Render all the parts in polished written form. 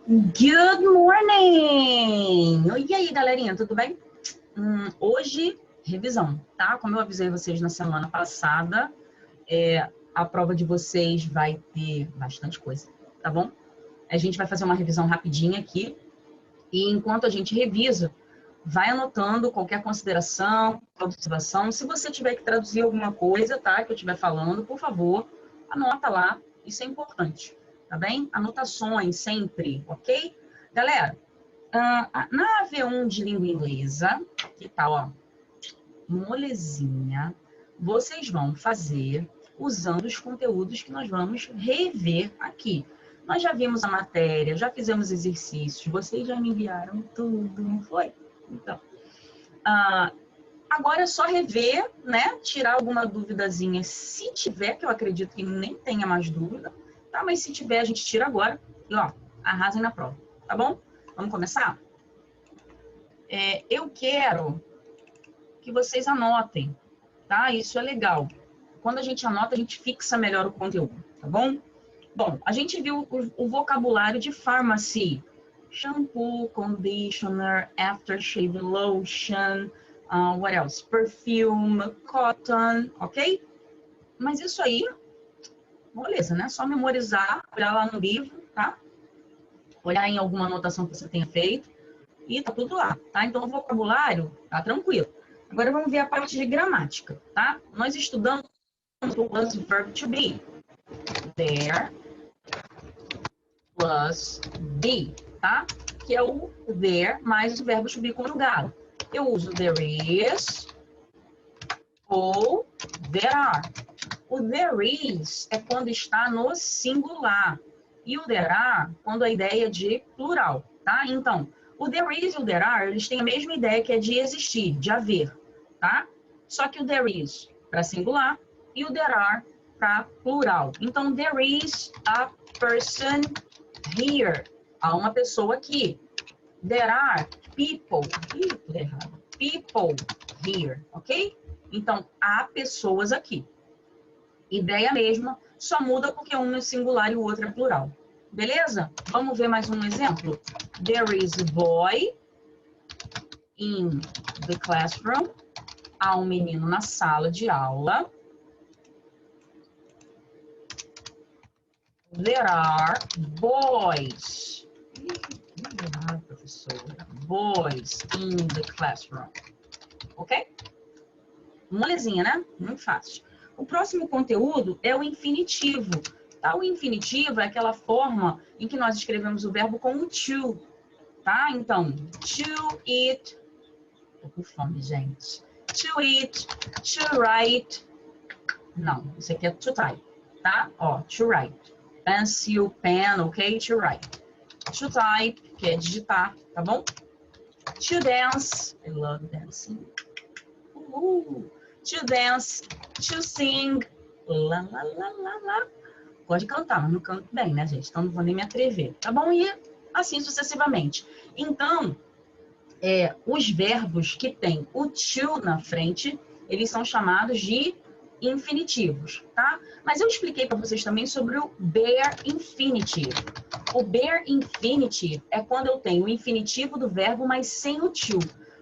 Good morning! E aí, galerinha, tudo bem? Hoje, revisão, tá? Como eu avisei vocês na semana passada, a prova de vocês vai ter bastante coisa, tá bom? A gente vai fazer uma revisão rapidinha aqui e enquanto a gente revisa, vai anotando qualquer consideração, observação. Se você tiver que traduzir alguma coisa, tá? Que eu estiver falando, por favor, anota lá. Isso é importante, tá bem? Anotações sempre, ok? Galera, na AV1 de língua inglesa, que tal, ó, molezinha, vocês vão fazer usando os conteúdos que nós vamos rever aqui. Nós já vimos a matéria, já fizemos exercícios, vocês já me enviaram tudo, não foi? Então, agora é só rever, né? Tirar alguma duvidazinha, se tiver, que eu acredito que nem tenha mais dúvida, tá? Mas se tiver, a gente tira agora e, ó, arrasem na prova, tá bom? Vamos começar? Eu quero que vocês anotem, tá? Isso é legal. Quando a gente anota, a gente fixa melhor o conteúdo, tá bom? Bom, a gente viu o vocabulário de pharmacy. Shampoo, conditioner, aftershave lotion, what else? Perfume, cotton, ok? Mas isso aí, beleza, né? Só memorizar, olhar lá no livro, tá? Olhar em alguma anotação que você tenha feito e tá tudo lá, tá? Então, o vocabulário tá tranquilo. Agora, vamos ver a parte de gramática, tá? Nós estudamos o plus verb to be. There plus be, tá? Que é o there mais o verbo to be conjugado. Eu uso there is ou there are. O there is é quando está no singular. E o there are quando a ideia é de plural, tá? Então, o there is e o there are, eles têm a mesma ideia que é de existir, de haver, tá? Só que o there is para singular e o there are para plural. Então, there is a person here. Há uma pessoa aqui. There are people. Tudo errado. People here, ok? Então, há pessoas aqui. Ideia mesma, só muda porque um é singular e o outro é plural. Beleza? Vamos ver mais um exemplo. There is a boy in the classroom. Há um menino na sala de aula. There are boys. Professora. Boys in the classroom. Ok? Molezinha, né? Muito fácil. O próximo conteúdo é o infinitivo. Tá? O infinitivo é aquela forma em que nós escrevemos o verbo com o to. Tá? Então, to eat. Tô com fome, gente. To eat, to write. Não, isso aqui é to type. Tá? Ó, to write. Pencil, pen, ok? To write. To type, que é digitar, tá bom? To dance. I love dancing. To dance. To sing. Lá, lá, lá, lá, lá. Gosto de cantar, mas não canto bem, né, gente? Então não vou nem me atrever, tá bom? E assim sucessivamente. Então, os verbos que têm o to na frente, eles são chamados de infinitivos, tá? Mas eu expliquei para vocês também sobre o bare infinitive. O bare infinitive é quando eu tenho o infinitivo do verbo, mas sem o to.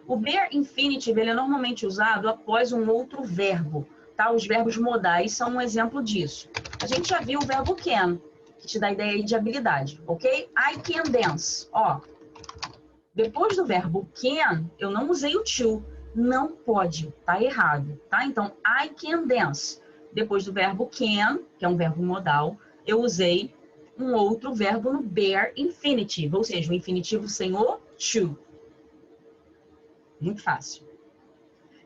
O bare infinitive, ele é normalmente usado após um outro verbo, tá? Os verbos modais são um exemplo disso. A gente já viu o verbo can, que te dá a ideia de habilidade, ok? I can dance, ó. Depois do verbo can, eu não usei o to. Não pode, tá errado, tá? Então, I can dance. Depois do verbo can, que é um verbo modal, eu usei um outro verbo no bare infinitive, ou seja, o infinitivo sem o to. Muito fácil.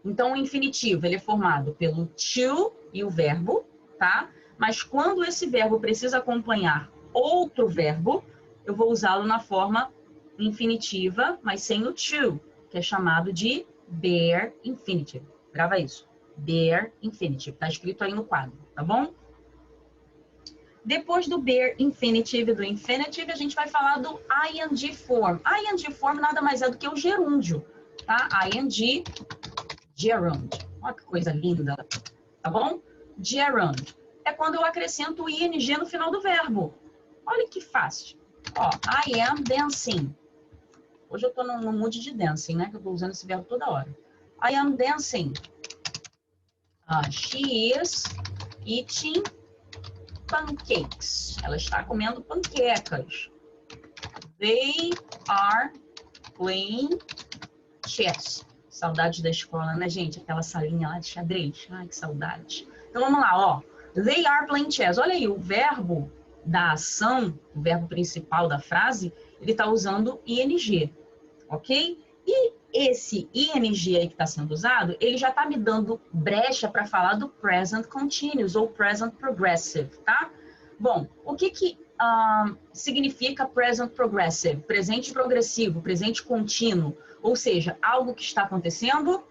Então, o infinitivo, ele é formado pelo to e o verbo, tá? Mas quando esse verbo precisa acompanhar outro verbo, eu vou usá-lo na forma infinitiva, mas sem o to, que é chamado de bare infinitive. Grava isso. Bare infinitive. Tá escrito aí no quadro, tá bom? Depois do bare infinitive e do infinitive, a gente vai falar do ing form. Ing form nada mais é do que o gerúndio, tá? Ing, gerund. Olha que coisa linda, tá bom? Gerund. É quando eu acrescento o ing no final do verbo. Olha que fácil. Ó, I am dancing. Hoje eu tô no mood de dancing, né? Que eu tô usando esse verbo toda hora. I am dancing. She is eating pancakes. Ela está comendo panquecas. They are playing chess. Saudade da escola, né, gente? Aquela salinha lá de xadrez. Ai, que saudade. Então, vamos lá, ó. They are playing chess. Olha aí, o verbo da ação, o verbo principal da frase, ele está usando ing, ok? E esse ing aí que está sendo usado, ele já está me dando brecha para falar do present continuous ou present progressive, tá? Bom, o que significa present progressive? Presente progressivo, presente contínuo, ou seja, algo que está acontecendo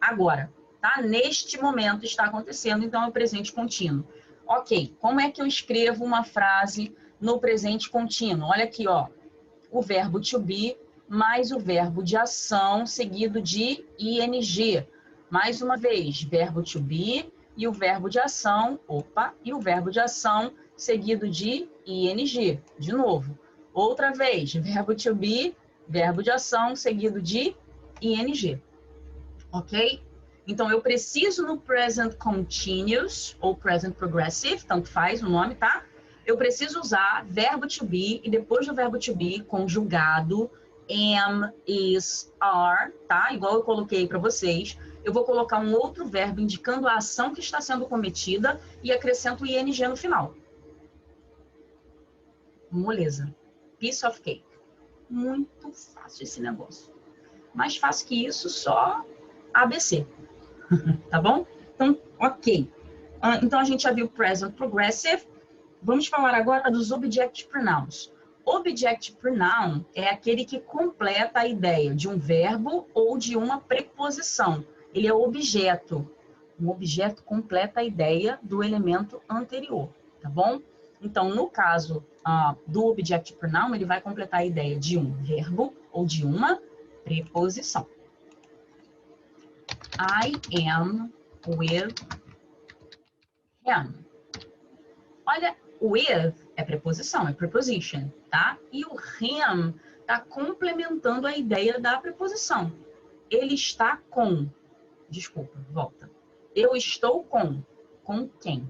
agora, tá? Neste momento está acontecendo, então é o presente contínuo. Ok, como é que eu escrevo uma frase no presente contínuo? Olha aqui, ó, o verbo to be mais o verbo de ação seguido de ing. Mais uma vez, verbo to be e o verbo de ação, e o verbo de ação seguido de ing. De novo. Outra vez, verbo to be, verbo de ação seguido de ing. Ok? Então, eu preciso no present continuous ou present progressive, tanto faz o nome, tá? Eu preciso usar verbo to be e depois do verbo to be, conjugado, am, is, are, tá? Igual eu coloquei para vocês. Eu vou colocar um outro verbo indicando a ação que está sendo cometida e acrescento o ing no final. Moleza. Piece of cake. Muito fácil esse negócio. Mais fácil que isso, só ABC. Tá bom? Então, ok. Então, a gente já viu present progressive. Vamos falar agora dos object pronouns. Object pronoun é aquele que completa a ideia de um verbo ou de uma preposição. Ele é objeto. Um objeto completa a ideia do elemento anterior, tá bom? Então, no caso do object pronoun, ele vai completar a ideia de um verbo ou de uma preposição. I am with him. Olha, with é preposição, é preposition, tá? E o him está complementando a ideia da preposição. Ele está com. Desculpa, volta. Eu estou com. Com quem?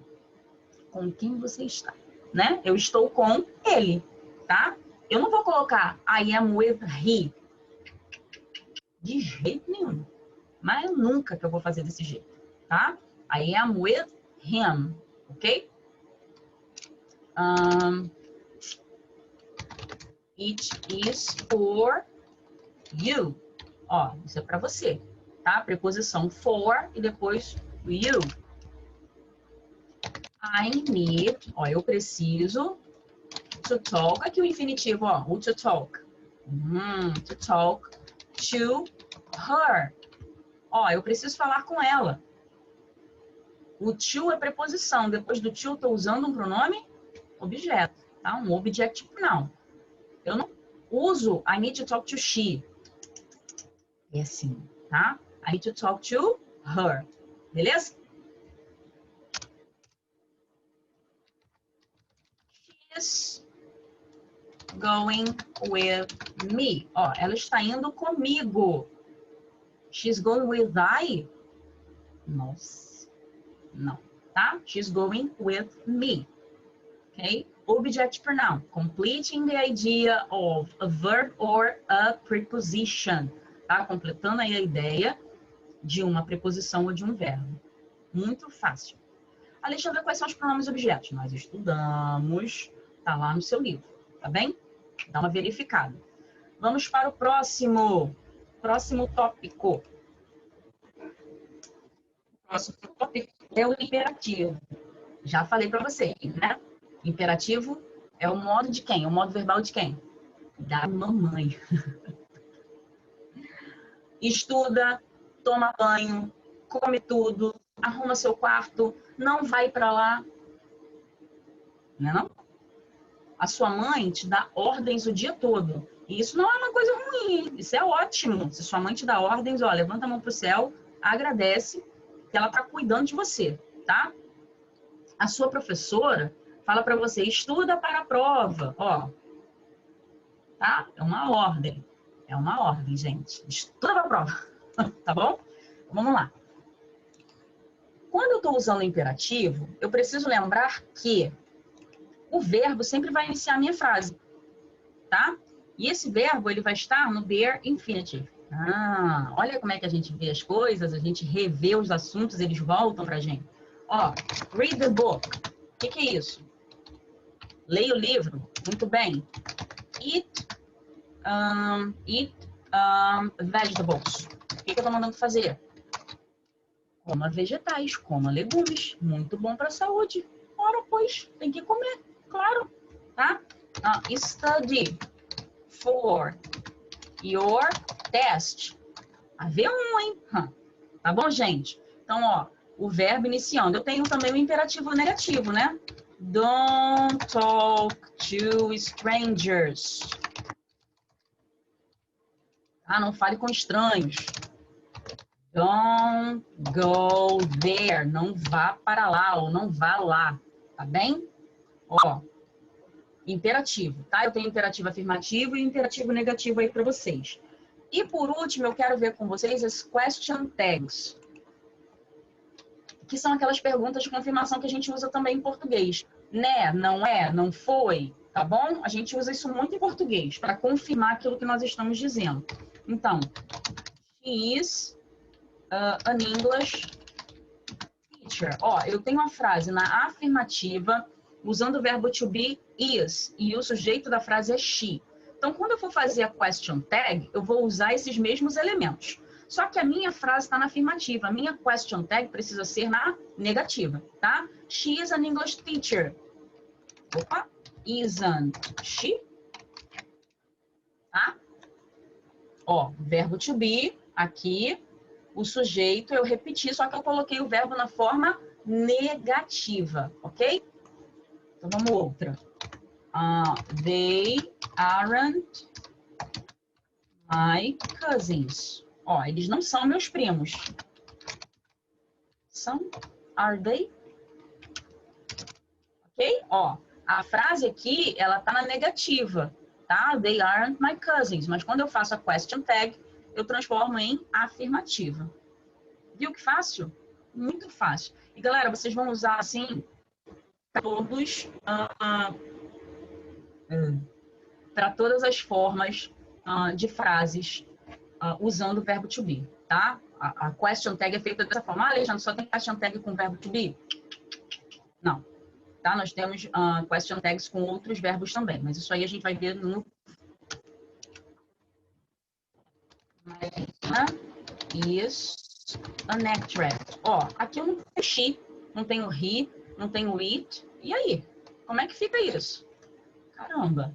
Com quem você está, né? Eu estou com ele, tá? Eu não vou colocar I am with he. De jeito nenhum. Mas nunca que eu vou fazer desse jeito, tá? I am with him, ok? It is for you. Ó, isso é para você, tá? Preposição for e depois you. I need, ó, eu preciso to talk. Aqui o infinitivo, ó, o to talk. To talk to her. Ó, eu preciso falar com ela. O to é preposição. Depois do to, eu estou usando um pronome objeto, tá? Um object pronoun. Eu não uso I need to talk to she. É assim, tá? I need to talk to her. Beleza? She is going with me. Ó, ela está indo comigo. She's going with I? Nossa. Não, tá? She's going with me. Okay? Object pronoun, completing the idea of a verb or a preposition. Tá? Completando aí a ideia de uma preposição ou de um verbo. Muito fácil. Alexandra, quais são os pronomes objetos? Nós estudamos, tá lá no seu livro, tá bem? Dá uma verificada. Vamos para o próximo tópico. O próximo tópico é o imperativo. Já falei para vocês, né? Imperativo é o modo de quem? O modo verbal de quem? Da mamãe. Estuda, toma banho, come tudo, arruma seu quarto, não vai para lá. Não é não? A sua mãe te dá ordens o dia todo. E isso não é uma coisa ruim, isso é ótimo. Se sua mãe te dá ordens, ó, levanta a mão pro céu, agradece que ela tá cuidando de você, tá? A sua professora fala para você, estuda para a prova, ó. tá? É uma ordem. É uma ordem, gente. Estuda pra prova, tá bom? Vamos lá. Quando eu estou usando o imperativo, eu preciso lembrar que o verbo sempre vai iniciar a minha frase, tá? E esse verbo, ele vai estar no bare infinitive. Ah, olha como é que a gente vê as coisas, a gente revê os assuntos, eles voltam pra gente. Ó, read the book. O que é isso? Leia o livro. Muito bem. Eat vegetables. O que eu estou mandando fazer? Coma vegetais, coma legumes. Muito bom para a saúde. Ora, pois, tem que comer, claro, tá? Study for your test. A V1, hein? Tá bom, gente? Então, ó, o verbo iniciando. Eu tenho também o imperativo negativo, né? Don't talk to strangers. Ah, não fale com estranhos. Don't go there. Não vá para lá ou não vá lá. Tá bem? Ó, imperativo, tá? Eu tenho imperativo afirmativo e imperativo negativo aí para vocês. E por último, eu quero ver com vocês as question tags, que são aquelas perguntas de confirmação que a gente usa também em português. Né? Não é? Não foi? Tá bom? A gente usa isso muito em português, para confirmar aquilo que nós estamos dizendo. Então, she is an English teacher. Ó, eu tenho uma frase na afirmativa, usando o verbo to be is, e o sujeito da frase é she. Então, quando eu for fazer a question tag, eu vou usar esses mesmos elementos. Só que a minha frase está na afirmativa. A minha question tag precisa ser na negativa, tá? She is an English teacher. Opa, isn't she? Tá? Ó, verbo to be, aqui, o sujeito eu repeti, só que eu coloquei o verbo na forma negativa, ok? Então, vamos outra. They aren't my cousins. Ó, eles não são meus primos. São? Are they? Ok? Ó, a frase aqui, ela tá na negativa, tá? They aren't my cousins. Mas quando eu faço a question tag, eu transformo em afirmativa. Viu que fácil? Muito fácil. E, galera, vocês vão usar, assim, todos... para todas as formas de frases usando o verbo to be, tá? A question tag é feita dessa forma. Ah, Alexandre, só tem question tag com verbo to be? Não. Tá? Nós temos question tags com outros verbos também, mas isso aí a gente vai ver no... Is an actress. Ó, aqui eu não tenho she, não tenho he, não tenho it. E aí? Como é que fica isso? Caramba.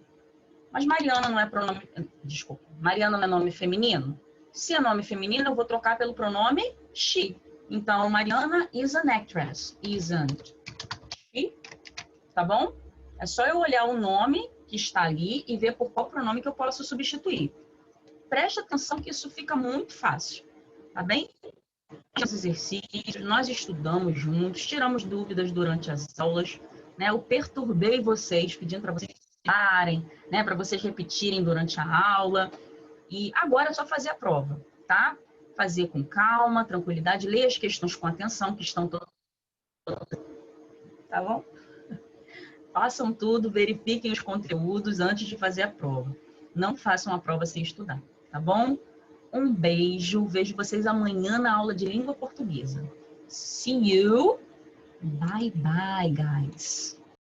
Mas Mariana não é pronome... Desculpa. Mariana não é nome feminino? Se é nome feminino, eu vou trocar pelo pronome she. Então, Mariana is an actress. Isn't she? Tá bom? É só eu olhar o nome que está ali e ver por qual pronome que eu posso substituir. Preste atenção que isso fica muito fácil. Tá bem? Os exercícios, nós estudamos juntos, tiramos dúvidas durante as aulas, né? Eu perturbei vocês, pedindo para vocês parem, né? Para vocês repetirem durante a aula. E agora é só fazer a prova, tá? Fazer com calma, tranquilidade, ler as questões com atenção, que estão todas. Tá bom? Façam tudo, verifiquem os conteúdos antes de fazer a prova. Não façam a prova sem estudar, tá bom? Um beijo, vejo vocês amanhã na aula de língua portuguesa. See you. Bye, bye, guys.